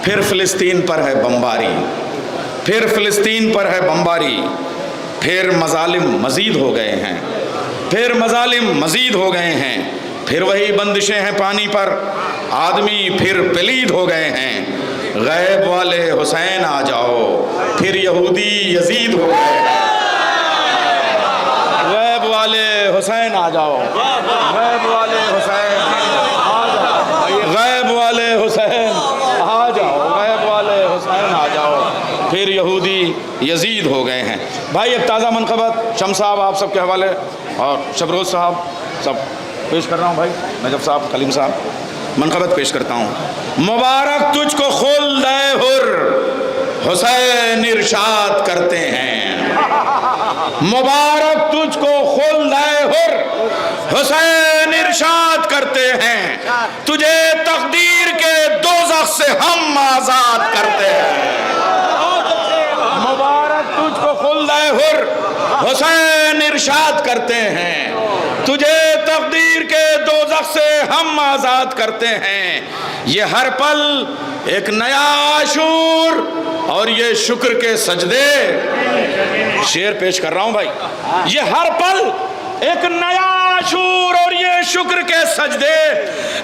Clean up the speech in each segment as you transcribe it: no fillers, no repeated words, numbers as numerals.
फिर फ़िलिस्तीन पर है बमबारी, फिर फ़िलिस्तीन पर है बमबारी, फिर मजालिम मज़ीद हो गए हैं, फिर मजालिम मज़ीद हो गए हैं, फिर वही बंदिशें हैं पानी पर, आदमी फिर पलीद हो गए हैं। गैब वाले हुसैन आ जाओ, फिर यहूदी यजीद हो गए हैं। गैब वाले हुसैन आ जाओ, गैब वाले हुसैन आ जाओ, गैब वाले हुसैन आ जाओ, गैब वाले हुसैन आ जाओ, फिर यहूदी यजीद हो गए हैं। भाई एक ताज़ा मनक़बत शम साहब आप सबके हवाले और शबरोज़ साहब सब पेश कर रहा हूँ। भाई नजब साहब, कलीम साहब, मनक़बत पेश करता हूँ। मुबारक तुझको खुल्द-ए हुर्र हुसैन इरशाद करते हैं, मुबारक तुझको खुल्द-ए हुर्र हुसैन इरशाद करते हैं, तुझे तकदीर के दोज़ख से हम आज़ाद करते हैं। मुबारक तुझको खुल्द-ए हुर्र हुसैन इरशाद करते हैं, तुझे तकदीर के दोज़ख से हम आज़ाद करते हैं। ये हर पल एक नया आशूर और ये शुक्र के सजदे, शेर पेश कर रहा हूँ भाई। ये हर पल एक नया आशूर और ये शुक्र के सजदे,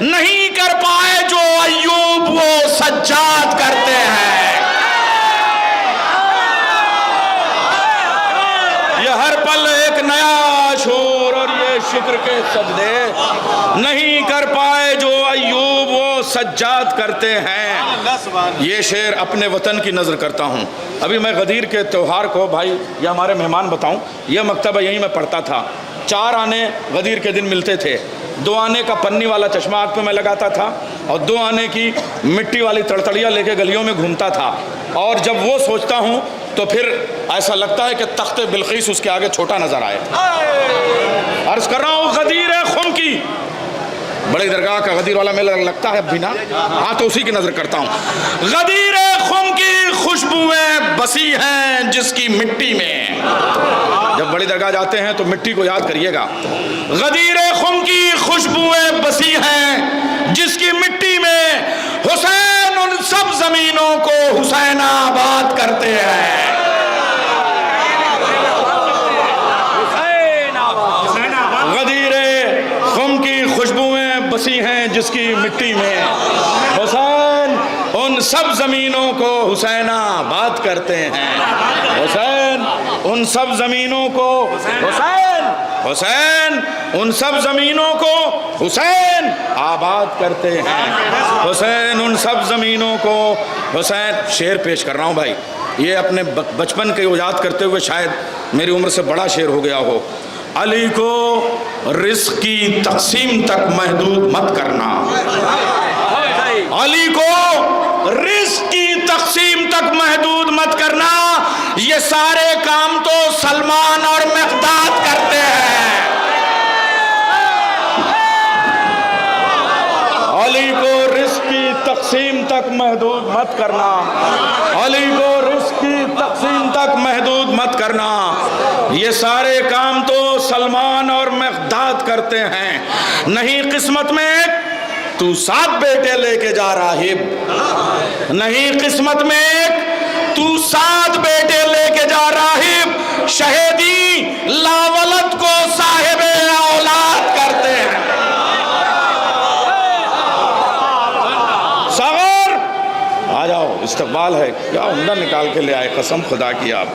नहीं कर पाए जो अय्यूब वो सज्जाद करते हैं। ये हर पल एक नया आशूर और ये शुक्र के सजदे, नहीं कर पाए जो अय्यूब वो सज्जाद करते हैं। ये शेर अपने वतन की नज़र करता हूँ। अभी मैं गदीर के त्यौहार को, भाई ये हमारे मेहमान बताऊँ, यह मकतबा यहीं मैं पढ़ता था। 4 आने गदीर के दिन मिलते थे। 2 आने का पन्नी वाला चश्मा आँख पे मैं लगाता था और 2 आने की मिट्टी वाली तड़तड़ियाँ लेके गलियों में घूमता था। और जब वो सोचता हूँ तो फिर ऐसा लगता है कि तख्ते बिल्किस उसके आगे छोटा नजर आए। अर्ज कर रहा हूँ गदीर खुम की, बड़ी दरगाह का गदीर वाला मेला लगता है अभी ना, हाँ तो उसी की नजर करता हूँ। गदीर खुम की खुशबुएं बसी हैं जिसकी मिट्टी में, जब बड़ी दरगाह जाते हैं तो मिट्टी को याद करिएगा। गदीर खुम की खुशबुएं बसी हैं जिसकी मिट्टी में, हुसैन उन सब जमीनों को हुसैनाबाद करते हैं। बसी हैं जिसकी मिट्टी में, हुसैन उन सब जमीनों को हुसैनाबाद करते हैं। हुसैन उन सब जमीनों को, हुसैन उन सब जमीनों को हुसैन आबाद करते हैं। हुसैन उन सब जमीनों को हुसैन। शेर पेश कर रहा हूँ भाई, ये अपने बचपन के याद करते हुए शायद मेरी उम्र से बड़ा शेर हो गया हो। अली को रिस्क की तकसीम तक महदूद मत करना, अली को रिस्क की तकसीम तक महदूद मत करना, ये सारे काम तो सलमान और मिक़दाद करते हैं। अली को रिस्क की तकसीम तक महदूद मत करना, अली को रिस्क की तकसीम तक महदूद मत करना, ये सारे काम तो सलमान और मिक़दाद करते हैं। नहीं किस्मत में तू 7 बेटे लेके जा राहिब, नहीं किस्मत में तू 7 बेटे लेके जा राहिब, शहीदी लावलद को साहिबे औलाद करते हैं। सगर आ जाओ, इस्तकबाल है, क्या उम्दा निकाल के ले आए, कसम खुदा की। आप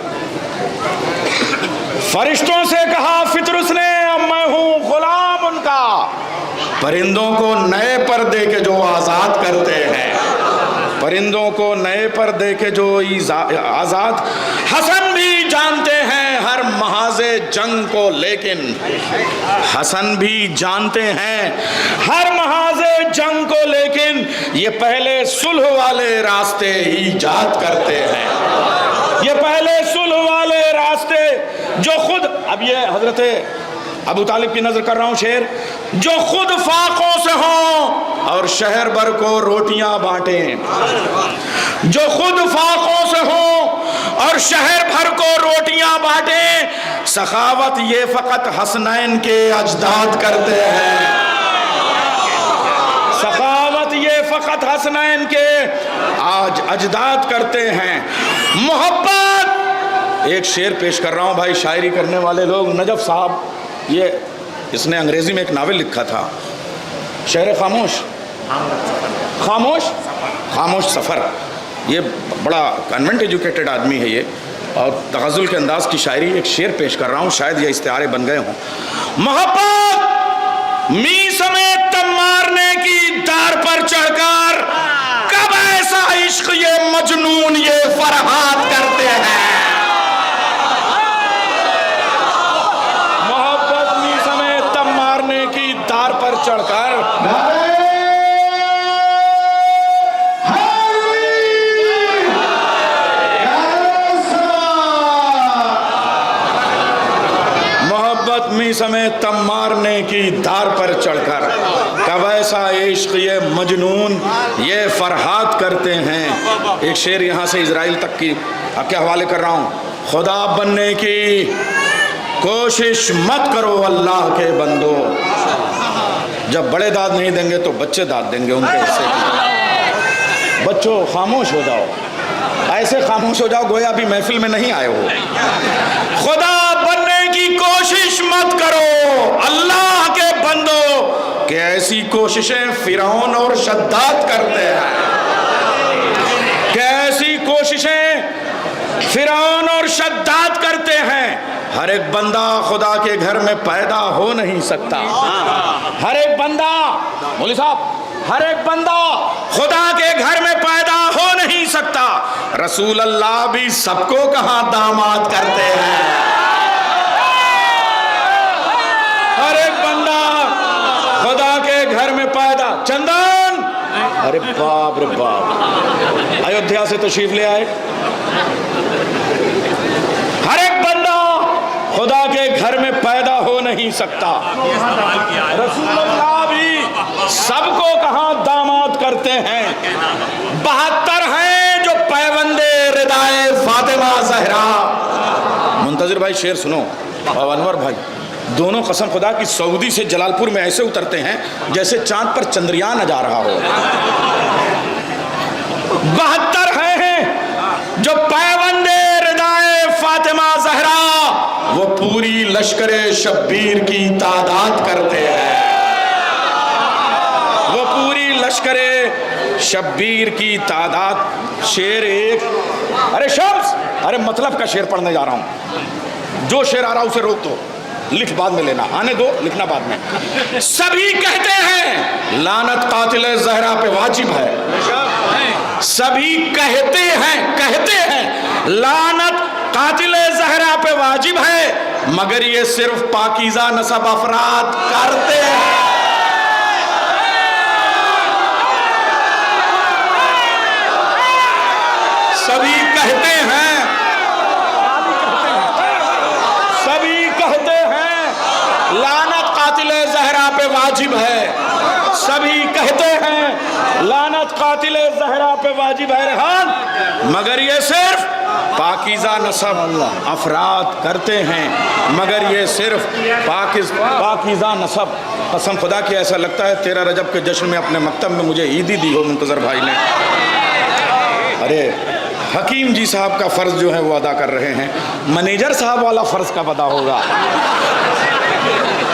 फरिश्तों से कहा फितरुस ने, अब मैं हूँ गुलाम उनका, परिंदों को नए पर दे के जो आज़ाद करते हैं, परिंदों को नए पर दे के जो आज़ाद। हसन भी जानते हैं हर महाज़े जंग को, लेकिन हसन भी जानते हैं हर महाज़े जंग को, लेकिन ये पहले सुलह वाले रास्ते ईजाद करते हैं, ये पहले सुलह वाले रास्ते जो खुद, अब ये हजरत अबू तालिब की नजर कर रहा हूं शेर, जो खुद फाकों से हों और शहर भर को रोटियां बांटें, जो खुद फाकों से हों और शहर भर को रोटियां बांटें, सखावत ये फकत हसनैन के अजदाद करते हैं, सखावत ये फकत हसनैन के। आज अजदाद करते हैं। मोहब्बत, एक शेर पेश कर रहा हूँ भाई, शायरी करने वाले लोग, नजफ साहब, ये इसने अंग्रेजी में एक नावल लिखा था, शेर खामोश, खामोश खामोश सफ़र। ये बड़ा कन्वेंट एजुकेटेड आदमी है ये, और तग़ज़ुल के अंदाज की शायरी, एक शेर पेश कर रहा हूँ, शायद ये इस्तिआरे बन गए हों। मोहब्बत मी समेत तब मारने की दार पर चढ़कर, कब ऐसा इश्क ये मजनून ये फरहाद करते हैं। मोहब्बत मी समेत तब मारने की दार पर चढ़कर, मी समेत तब मारने की दार पर चढ़कर, कब ऐसा इश्क ये मजनून ये फरहाद करते हैं। एक शेर यहाँ से इजराइल तक की आपके हवाले कर रहा हूँ। खुदा बनने की कोशिश मत करो अल्लाह के बंदो, जब बड़े दाद नहीं देंगे तो बच्चे दाद देंगे उनके हिस्से की। बच्चों खामोश हो जाओ, ऐसे खामोश हो जाओ गोया अभी महफिल में नहीं आए हो। खुदा बनने की कोशिश मत करो अल्लाह के बंदो, कि ऐसी कोशिशें फिरौन और शद्दाद करते हैं, कि ऐसी कोशिशें फिरौन और शद्दाद करते हैं। हर एक बंदा खुदा के घर में पैदा हो नहीं सकता, हर एक बंदा, मौलवी साहब, हर एक बंदा खुदा के घर में पैदा हो नहीं सकता। रसूल अल्लाह भी सबको कहाँ दामाद करते हैं। हर एक बंदा खुदा के घर में पैदा, चंदन, अरे बाप रे बाप, अयोध्या से तशरीफ ले आए। हर एक बंदा खुदा के घर में पैदा हो नहीं सकता। रसूलुल्लाह भी सबको कहाँ दामाद करते हैं। 72 हैं जो पैवंदे रिदाए फातिमा ज़हरा। मुंतजिर भाई शेर सुनो, और अनवर भाई, दोनों कसम खुदा की सऊदी से जलालपुर में ऐसे उतरते हैं जैसे चांद पर चंद्रयान जा रहा हो। 72 हैं जो पैवंदे रिदाए फातिमा ज़हरा, वो पूरी लश्करे शब्बीर की तादाद करते हैं, वो पूरी लश्करे शब्बीर की तादाद। शेर एक, अरे शम्स, अरे मतलब का शेर पढ़ने जा रहा हूं, जो शेर आ रहा उसे रोक दो, लिख बाद में लेना, आने दो, लिखना बाद में। सभी कहते हैं लानत कातिल ज़हरा पे वाजिब है, सभी कहते हैं लानत कातिल ज़हरा पे वाजिब है, मगर ये सिर्फ पाकीज़ा नसब अफराद करते हैं। सभी कहते हैं, सभी कहते हैं लानत कातिल ज़हरा पे वाजिब है, सभी कहते हैं लानत कातिल ज़हरा पे वाजिब है रेहान, मगर ये सिर्फ पाकीज़ा नसब अफराद करते हैं, मगर ये सिर्फ पाकीज़ा नसब। कसम खुदा की ऐसा लगता है 13 रजब के जश्न में अपने मकतब में मुझे ईदी दी हो मुंतज़र भाई ने। अरे हकीम जी साहब का फ़र्ज़ जो है वो अदा कर रहे हैं, मैनेजर साहब वाला फ़र्ज़ कब अदा होगा।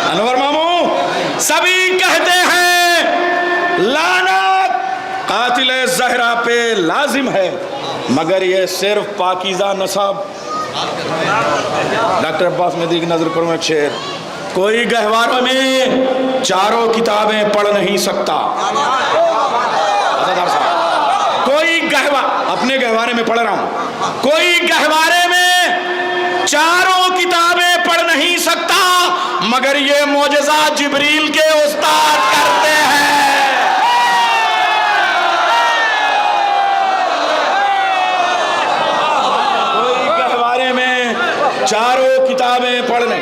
अनवर मामू, सभी कहते हैं लानत कातिल ज़हरा पे लाजिम है, मगर ये सिर्फ पाकीज़ा नसब। डॉक्टर अब्बास मेहदी की नजर करूँ एक शेर, कोई गहवारों में चारों किताबें पढ़ नहीं सकता। कोई गहवा, अपने गहवारे में पढ़ रहा हूं, कोई गहवारे में चारों किताबें पढ़ नहीं सकता, मगर ये मोजज़ा जिब्रील के उस्ताद करते हैं। कोई गहवारे में चारों किताबें पढ़ने,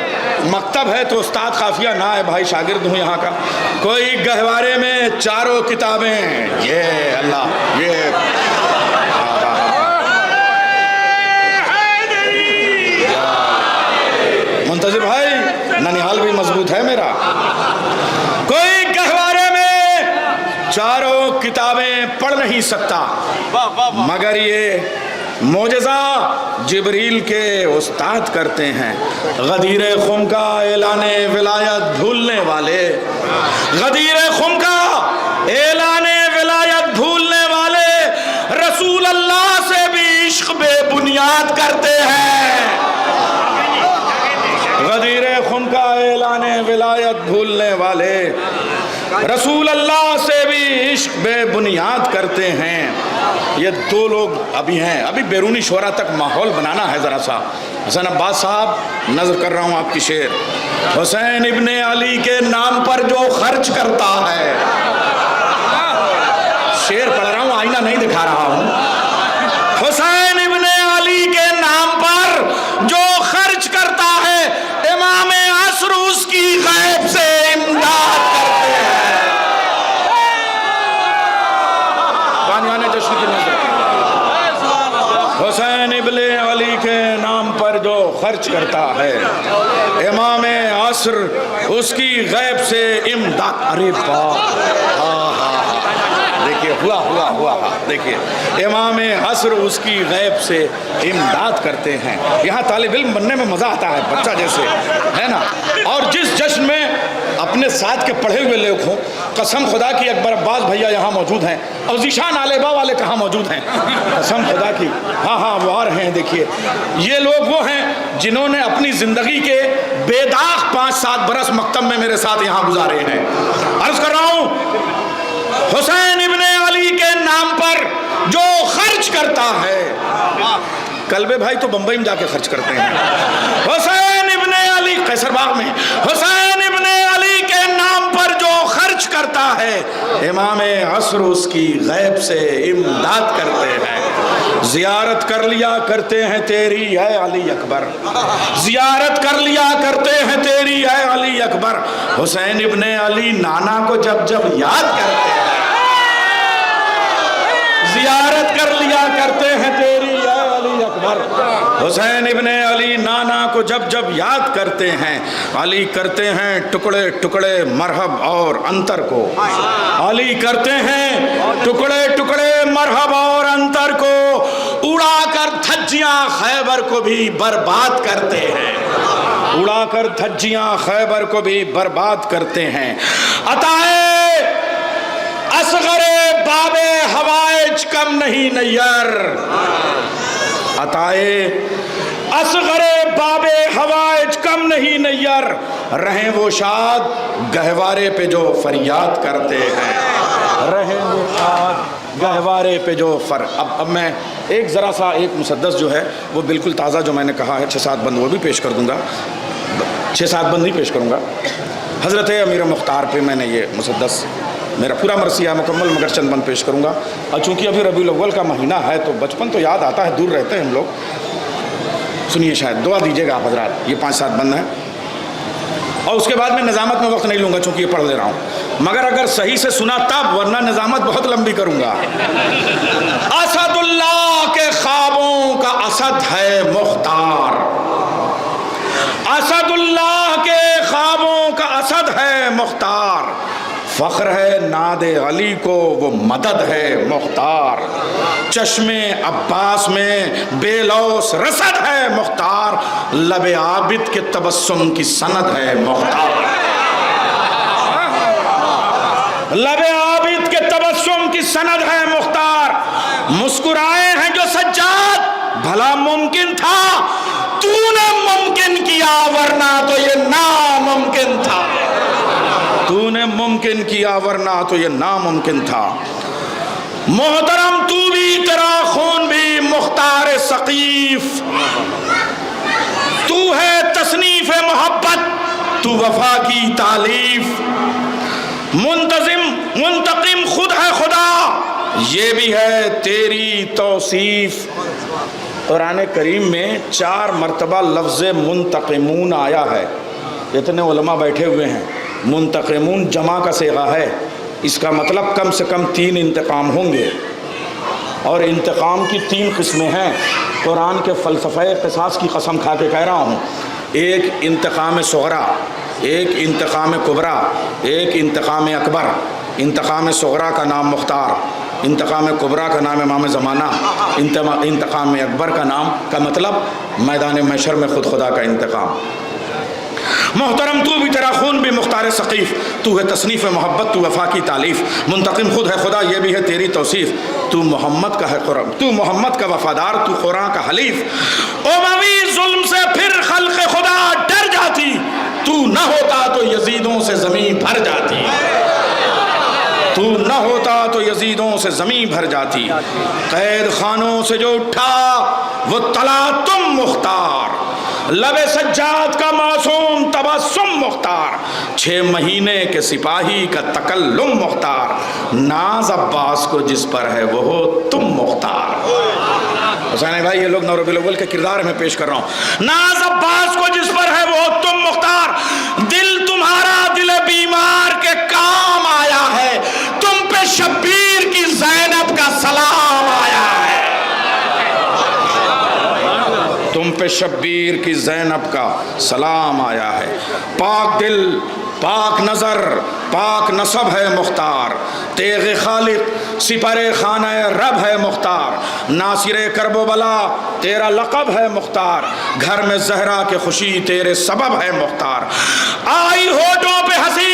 मकतब है तो उस्ताद काफिया ना है भाई, शागिर्द हूँ यहाँ का। कोई गहवारे में चारों किताबें, ये अल्लाह, ये मुंतज़िर भाई, ननिहाल भी मजबूत है मेरा। कोई गहवारे में चारों किताबें पढ़ नहीं सकता मगर ये मोजज़ा जिब्रील के उस्ताद करते हैं। गदीर खुम का ऐलाने विलायत भूलने वाले, गदीर खुम का ऐलाने विलायत भूलने वाले रसूल अल्लाह से भी इश्क बेबुनियाद करते हैं। गदीर खुम का ऐलाने विलायत भूलने वाले रसूल अल्लाह से भी इश्क बेबुनियाद करते हैं। ये दो लोग अभी हैं। अभी बैरूनी शोरा तक माहौल बनाना है ज़रा सा। हसन अब्बास साहब, नज़र कर रहा हूँ आपकी शेर। हुसैन इब्ने अली के नाम पर जो खर्च करता है, शेर पढ़ रहा हूँ, आईना नहीं दिखा रहा हूँ। हुसैन इब्ने अली के नाम पर जो खर्च करता है, इमाम असर उसकी गैब से इमदाद करते हैं। बानियाने जश्न की नजर, हुसैन इब्ने अली के नाम पर जो खर्च करता है, इमाम असर उसकी गैब से इमदाद। अरे वाह, देखिए हुआ देखिए, इमाम असर उसकी गैब से इमदाद करते हैं। यहाँ तालिब इल्म बनने में मज़ा आता है, बच्चा जैसे, है ना। और जिस जश्न में अपने साथ के पढ़े हुए लोग हों, कसम खुदा की अकबर अब्बास भैया यहाँ मौजूद हैं, और ज़ीशान आलेबा वाले कहाँ मौजूद हैं, कसम खुदा की। हाँ वो आ रहे हैं। देखिए ये लोग वो हैं जिन्होंने अपनी ज़िंदगी के बेदाग 5-7 बरस मकतब में मेरे साथ यहाँ गुजारे हैं। अर्ज़ कर रहा हूँ, हुसैन इब्ने अली के नाम पर जो खर्च करता है, कल्बे भाई तो बंबई में जाके खर्च करते हैं। हुसैन इब्ने अली कैसरबाग में, हुसैन इब्ने अली के नाम पर जो खर्च करता है, इमाम असर उसकी गैब से इमदाद करते हैं। जियारत कर लिया करते हैं तेरी है अली अकबर, जियारत कर लिया करते हैं तेरी है अली अकबर। हुसैन इब्ने अली नाना को जब जब याद करते हैं, जियारत कर लिया करते हैं तेरी है अली अकबर। हुसैन इब्ने अली नाना को जब जब याद करते हैं, अली करते हैं टुकड़े टुकड़े मरहब और अंतर को, अली करते हैं टुकड़े टुकड़े मरहब और अंतर को, उड़ाकर धज्जियां खैबर को भी बर्बाद करते हैं, उड़ाकर धज्जियां खैबर को भी बर्बाद करते हैं। अताए असगरे बाबे हवाइज कम नहीं नैयर, अताए असगरे बाबे हवाइज कम नहीं नैयर, रहें वो शाद गहवारे पे जो फरियाद करते हैं, रहें वो शाद गहवारे पे जो अब मैं एक ज़रा सा एक मुसद्दस जो है वो बिल्कुल ताज़ा जो मैंने कहा है 6-7 बंद वो भी पेश कर दूंगा, 6-7 बंद नहीं पेश करूंगा। हज़रत अमीर मुख्तार पे मैंने ये मुसद्दस, मेरा पूरा मरसिया मुकम्मल, मगर चंद बंद पेश करूंगा। और चूँकि अभी रबीउल अव्वल का महीना है तो बचपन तो याद आता है, दूर रहते हैं हम लोग। सुनिए, शायद दुआ दीजिएगा आप हज़रात। ये 5-7 बंद हैं और उसके बाद मैं निज़ामत में वक्त नहीं लूँगा चूँकि ये पढ़ ले रहा हूँ, मगर अगर सही से सुना तब, वरना निज़ामत बहुत लंबी करूँगा। असदुल्लाह के ख्वाबों का असद है मुख्तार, असदुल्लाह के ख्वाबों का असद है मुख्तार, फ़ख्र है नादे अली को वो मदद है मुख्तार, चश्मे अब्बास में बेलौस रसद है मुख्तार, लबे आबिद के तबस्सुम की सनद है मुख्तार, लबे आबिद के तबस्सुम की सनद है मुख्तार। मुस्कुराए हैं जो सज्जाद, भला मुमकिन था तूने मुमकिन किया, वरना तो ये नामुमकिन था, तूने मुमकिन किया वरना तो ये नामुमकिन था। मोहतरम तू भी, तेरा खून भी मुख्तार सकीफ, तू है तसनीफ मोहब्बत, तू वफा की तालीफ, मुंतजिम मुंतकिम खुद है खुदा, ये भी है तेरी तौसीफ। कुरान करीम में 4 मरतबा लफ्ज़ मुंतकिमून आया है। इतने उलमा बैठे हुए हैं, मुंतकिमून जमा का सेगा है, इसका मतलब कम से कम 3 इंतकाम होंगे, और इंतकाम की 3 किस्में हैं। कुरान के फ़लसफ़े क़िसास की कसम खा के कह रहा हूँ, एक इंतकाम सग़रा, एक इंतकाम कुबरा, एक इंतकाम अकबर। इंतकाम सग़रा का नाम मुख्तार, इंतकाम कुबरा का नाम इमाम ज़माना, इंतकाम अकबर का नाम का मतलब मैदान महशर में खुद खुदा का इंतकाम। मोहतरम तू भी, तेरा खून भी मुख्तार सकीफ़, तू है तसनीफ़ मोहब्बत, तू वफ़ा की तालीफ़, मुंतकिम खुद है खुदा, ये भी है तेरी तौसीफ़। तू मोहम्मद का है कुरान, तू मोहम्मद का वफ़ादार, तू कुरान का हलीफ। उमवी जुल्म से फिर खल्क़ खुदा डर जाती, तू न होता तो यजीदों से ज़मीन भर जाती, तू न होता तो यजीदों से ज़मीन भर जाती। कैद खानों से जो उठा वो तला तुम मुख्तार, लबे सज्जाद का मासूम तबस्सुम मुख्तार, 6 महीने के सिपाही का तकल्लुम मुख्तार, नाज अब्बास को जिस पर है वो हो तुम मुख्तार। हुसैन भाई ये लोग नौरबिल अव्वल के किरदार में पेश कर रहा हूँ। नाज अब्बास को जिस पर है वो तुम मुख्तार, दिल तुम्हारा दिल बीमार के काम आया है, तुम पे शब्बीर की ज़ैनब का सलाम आया है, तुम पे शब्बीर की ज़ैनब का सलाम आया है। पाक दिल पाक नज़र पाक नसब है मुख्तार, तेग़ खालिक सिपरे खाना रब है मुख्तार, नासिरे करबो बला तेरा लक़ब है मुख्तार, घर में ज़हरा के खुशी तेरे सबब है मुख्तार। आई होठों पे हंसी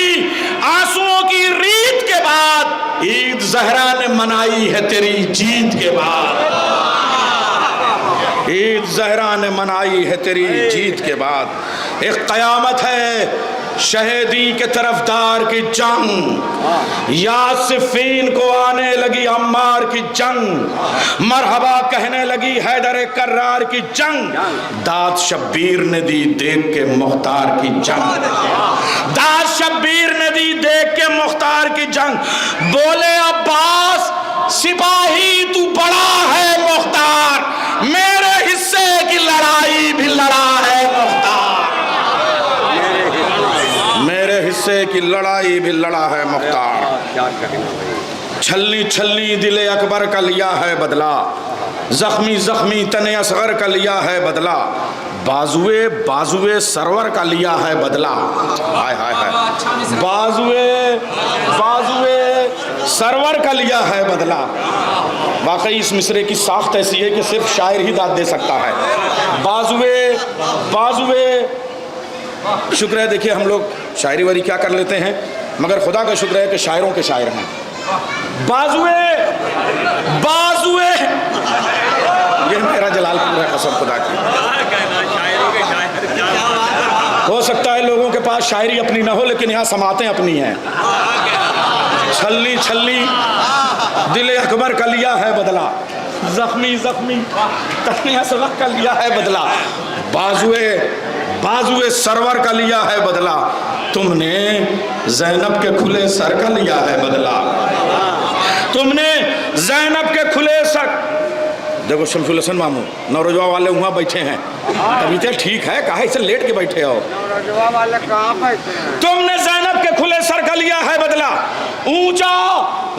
आंसुओं की रीत के बाद, ईद ज़हरा ने मनाई है तेरी जीत के बाद, ईद ज़हरा ने मनाई है तेरी जीत के बाद। एक क़यामत है शहीदी के तरफदार की जंग, यासिफीन को आने लगी अम्मार की जंग, मरहबा कहने लगी हैदर कर्रार की जंग, दाद शब्बीर ने दी देख के मुख्तार की जंग, दाद शब्बीर ने दी देख के मुख्तार की जंग। बोले अब्बास सिपाही तू बड़ा है मुख्तार, मेरे हिस्से की लड़ाई भी लड़ा है मुख्तार, मेरे हिस्से की लड़ाई भी लड़ा है मुख्तार। छलनी छलनी दिले अकबर का लिया है बदला, जख्मी जख्मी तने असगर का लिया है बदला, बाजुए बाजुए सरवर का लिया है बदला। हाय हाय हाय, बाजुए बाजुए सरवर का लिया है बदला। वाकई इस मिसरे की साख्त ऐसी है कि सिर्फ शायर ही दाद दे सकता है। बाजुए बाजुए, शुक्र है देखिए हम लोग शायरी वारी क्या कर लेते हैं, मगर खुदा का शुक्र है कि शायरों के शायर हैं। बाजुए बाजुए, ये मेरा जलालपुर है कसम खुदा की। हो सकता है लोगों के पास शायरी अपनी ना हो, लेकिन यहाँ समातें अपनी हैं। छलनी छलनी दिले अकबर का लिया है बदला, जख्मी जख्मी तने असगर का लिया है बदला, बाजुए बाजुए सरवर का लिया है बदला, तुमने ज़ैनब के खुले सर का लिया है बदला, तुमने ज़ैनब के खुले सर। देखो शमसुल हसन मामू नौरजवा वाले वहाँ बैठे हैं, अभी तो ठीक है, कहा इसे लेट के बैठे हो, नौरजवा वाले कहाँ बैठे हैं? तुमने ज़ैनब के खुले सर का लिया है बदला, ऊंचा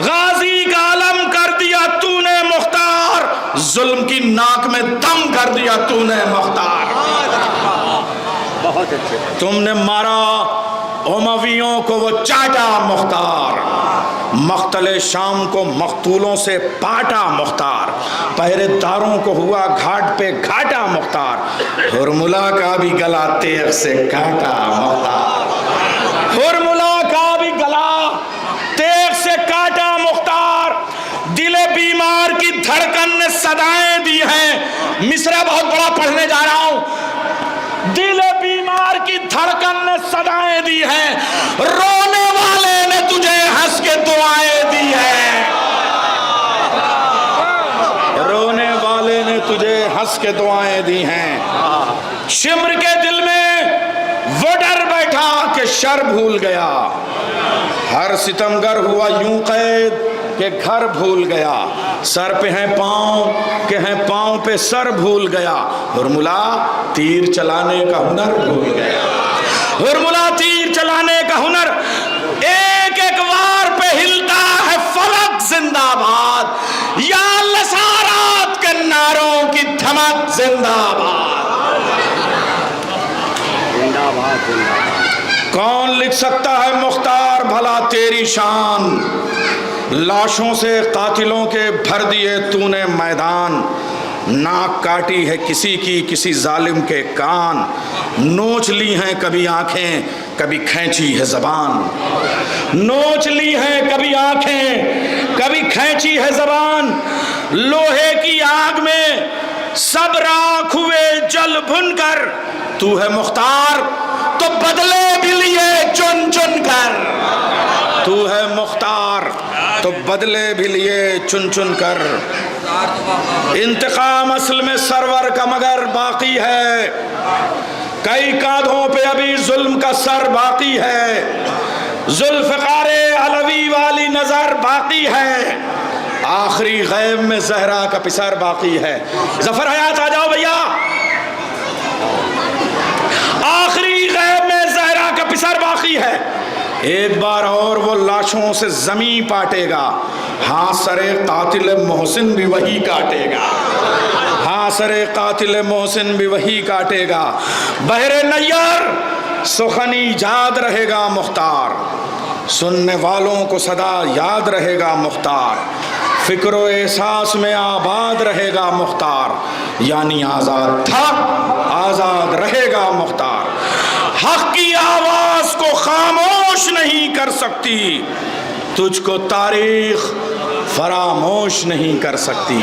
गाजी का आलम कर दिया तूने मुख्तार, जुल्म की नाक में दम कर दिया तूने मुख्तार। बहुत अच्छे। तुमने मारा उमवियों को वो चाटा मुख्तार, मख्तले शाम को मख्तूलों से पाटा मुख्तार, पहरेदारों को हुआ घाट पे घाटा मुख्तार, हुरमुला का भी गला तेग से काटा मुख्तार, हुरमुला का भी गला तेग से काटा मुख्तार। दिले बीमार की धड़कन ने सदाएं दी हैं, मिसरा बहुत बड़ा पढ़ने जा रहा हूं। दिल बीमार की धड़कन ने सदाएं दी हैं, रोने वाले ने तुझे हंस के दुआएं दी हैं, रोने वाले ने तुझे हंस के दुआएं दी हैं। शिम्र के दिल में वो डर बैठा कि शर भूल गया, हर सितमगर हुआ यूं कैद के घर भूल गया, सर पे हैं पाँव के हैं पाँव पे सर भूल गया, हुरमुला तीर चलाने का हुनर भूल गया, हुरमुला तीर चलाने का हुनर। एक एक वार पे हिलता है फलक जिंदाबाद, या लसारात के नारों की धमक जिंदाबाद, जिंदाबाद जिंदाबाद। कौन लिख सकता है मुख्तार भला तेरी शान, लाशों से कातिलों के भर दिए तूने मैदान, नाक काटी है किसी की किसी जालिम के कान, नोच ली हैं कभी आंखें कभी खींची है जबान, नोच ली हैं कभी आंखें कभी खींची है जबान, लोहे की आग में सब राख हुए जल भुनकर, तू है मुख्तार तो बदले भी लिए चुन चुन कर, तू है मुख्तार तो बदले भी लिए चुन चुन कर। इंतकाम असल में सरवर का मगर बाकी है, कई कांधों पे अभी जुल्म का सर बाकी है, जुल्फ़िकारे अलवी वाली नजर बाकी है, आखिरी गैब में जहरा का पिसर बाकी है। जफर हयात आ जाओ भैया, आखिरी गैब में जहरा का पिसर बाकी है, एक बार और वो लाशों से जमीन पाटेगा, हाँ सरे कातिल मोहसिन भी वही काटेगा, हाँ सरे कातिल मोहसिन भी वही काटेगा। बहरे नैयर सुखनी याद रहेगा मुख्तार, सुनने वालों को सदा याद रहेगा मुख्तार, फिक्रो एहसास में आबाद रहेगा मुख्तार, यानी आज़ाद था आज़ाद रहेगा मुख्तार। हक की आवाज़ को खामोश नहीं कर सकती, तुझको तारीख फरामोश नहीं कर सकती।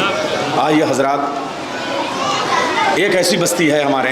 आइए हजरात, एक ऐसी बस्ती है हमारे